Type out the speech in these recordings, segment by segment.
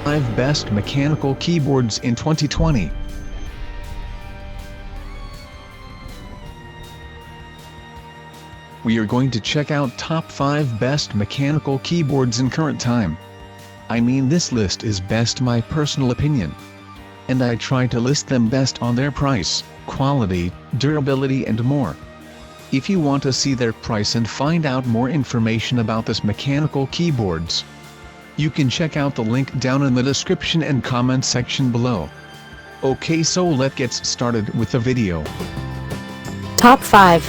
5 Best Mechanical Keyboards in 2020. We are going to check out top 5 best mechanical keyboards in current time. I mean, this list is best my personal opinion. And I try to list them best on their price, quality, durability and more. If you want to see their price and find out more information about this mechanical keyboards, you can check out the link down in the description and comment section below. Okay, so let's get started with the video. Top 5.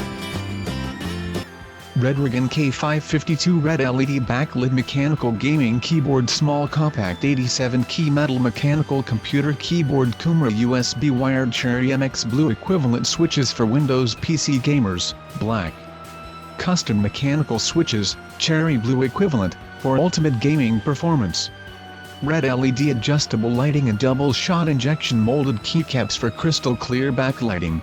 Redragon K552 Red LED Backlit Mechanical Gaming Keyboard Small Compact 87 Key Metal Mechanical Computer Keyboard KUMARA USB Wired Cherry MX Blue Equivalent Switches for Windows PC Gamers, Black. Custom Mechanical Switches, Cherry Blue Equivalent, for ultimate gaming performance. Red LED Adjustable Lighting and Double Shot Injection Molded Keycaps for crystal clear backlighting.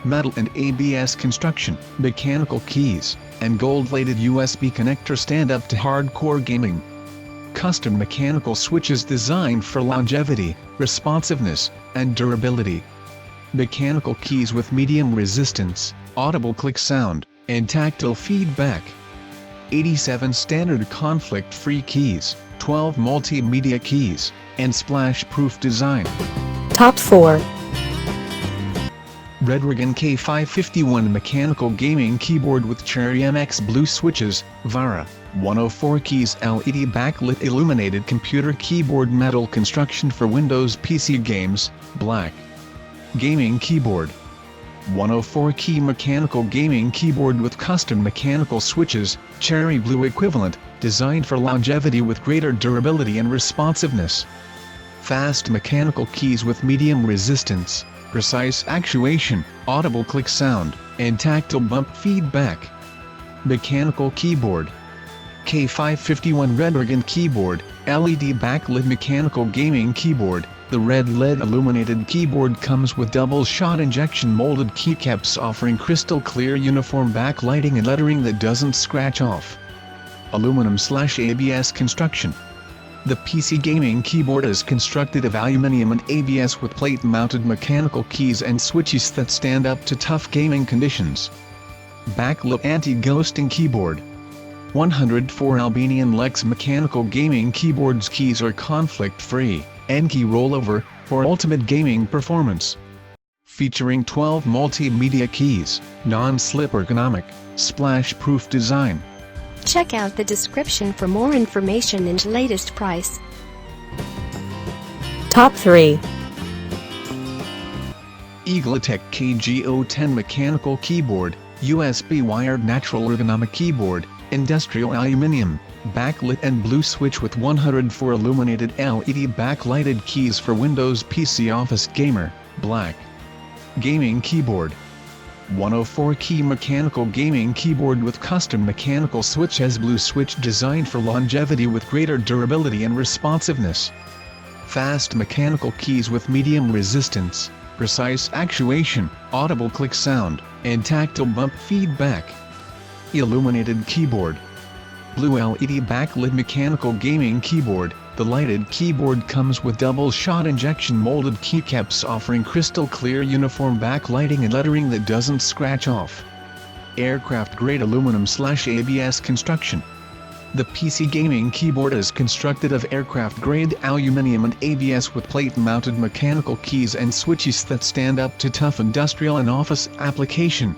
Metal and ABS construction, mechanical keys, and gold-plated USB connector stand up to hardcore gaming. Custom mechanical switches designed for longevity, responsiveness, and durability. Mechanical keys with medium resistance, audible click sound, and tactile feedback. 87 standard conflict-free keys, 12 multimedia keys, and splash-proof design. Top 4. Redragon K551 Mechanical Gaming Keyboard with Cherry MX Blue Switches, Vara, 104 keys LED Backlit Illuminated Computer Keyboard Metal Construction for Windows PC Games, Black. Gaming Keyboard. 104 key mechanical gaming keyboard with custom mechanical switches, Cherry Blue Equivalent, designed for longevity with greater durability and responsiveness. Fast mechanical keys with medium resistance, precise actuation, audible click sound, and tactile bump feedback. Mechanical keyboard. K551 Redragon Keyboard, LED Backlit Mechanical Gaming Keyboard. The red LED illuminated keyboard comes with double shot injection molded keycaps offering crystal clear uniform backlighting and lettering that doesn't scratch off. Aluminum/ABS construction. The PC gaming keyboard is constructed of aluminium and ABS with plate-mounted mechanical keys and switches that stand up to tough gaming conditions. Backlit anti-ghosting keyboard. 104 Aluminium Lex mechanical gaming keyboards. Keys are conflict-free, N-key rollover, for ultimate gaming performance. Featuring 12 multimedia keys, non-slip ergonomic, splash-proof design. Check out the description for more information and latest price. Top 3. Eagletec KGO10 Mechanical Keyboard, USB Wired Natural Ergonomic Keyboard, Industrial Aluminium, Backlit and Blue Switch with 104 Illuminated LED Backlighted Keys for Windows PC Office Gamer, Black. Gaming Keyboard. 104 key mechanical gaming keyboard with custom mechanical switch as Blue Switch designed for longevity with greater durability and responsiveness. Fast mechanical keys with medium resistance, precise actuation, audible click sound, and tactile bump feedback. Illuminated keyboard. Blue LED backlit mechanical gaming keyboard. The lighted keyboard comes with double shot injection molded keycaps offering crystal clear uniform backlighting and lettering that doesn't scratch off. Aircraft grade aluminum/ABS construction. The PC gaming keyboard is constructed of aircraft grade aluminium and ABS with plate mounted mechanical keys and switches that stand up to tough industrial and office application.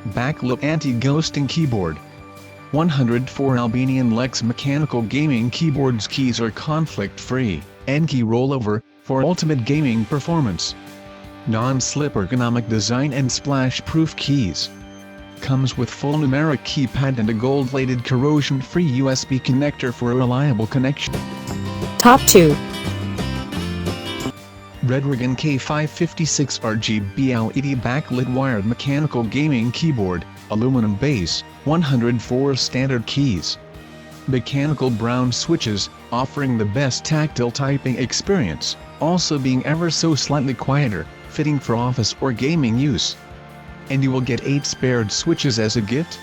Backlit anti-ghosting keyboard. 104 Aluminium Lex mechanical gaming keyboards. Keys are conflict-free, N-key rollover, for ultimate gaming performance. Non-slip ergonomic design and splash-proof keys. Comes with full numeric keypad and a gold-plated corrosion-free USB connector for a reliable connection. Top 2. Redragon K556 RGB LED Backlit Wired Mechanical Gaming Keyboard, Aluminum Base, 104 Standard Keys. Mechanical brown switches, offering the best tactile typing experience, also being ever so slightly quieter, fitting for office or gaming use. And you will get 8 spared switches as a gift.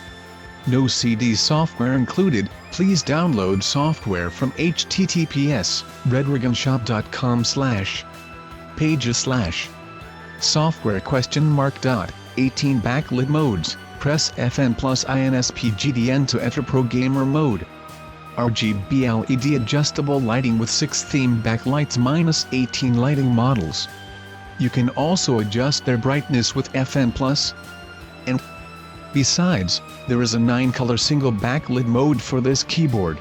No CD software included. Please download software from https://redragon.com/pages/software?. 18 backlit modes. Press FN plus INSPGDN to enter Pro Gamer mode. RGB LED adjustable lighting with 6 theme backlights -18 lighting models. You can also adjust their brightness with FN plus. And besides, there is a 9-color single backlit mode for this keyboard.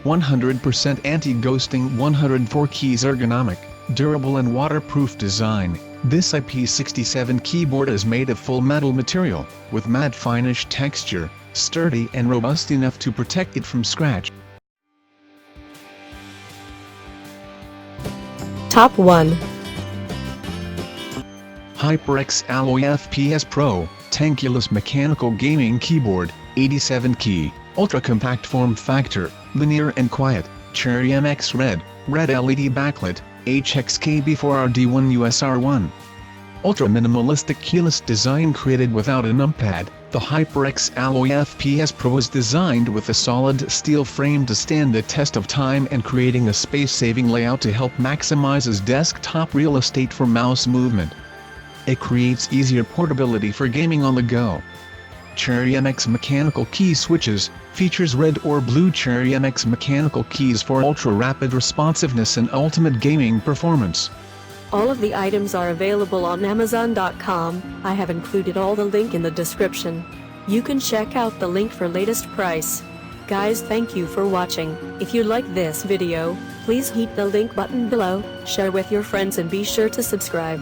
100% anti-ghosting, 104 keys, ergonomic, durable and waterproof design. This IP67 keyboard is made of full metal material, with matte finish texture, sturdy and robust enough to protect it from scratch. Top 1. HyperX Alloy FPS Pro, tankless mechanical gaming keyboard, 87 key, ultra compact form factor, linear and quiet, Cherry MX Red LED backlit, HXKB4RD1 USR1. Ultra minimalistic keyless design created without a numpad. The HyperX Alloy FPS Pro is designed with a solid steel frame to stand the test of time and creating a space-saving layout to help maximize its desktop real estate for mouse movement. It creates easier portability for gaming on the go. Cherry MX mechanical key switches, features red or blue Cherry MX mechanical keys for ultra-rapid responsiveness and ultimate gaming performance. All of the items are available on Amazon.com. I have included all the link in the description. You can check out the link for latest price. Guys, thank you for watching. If you like this video, please hit the link button below, share with your friends and be sure to subscribe.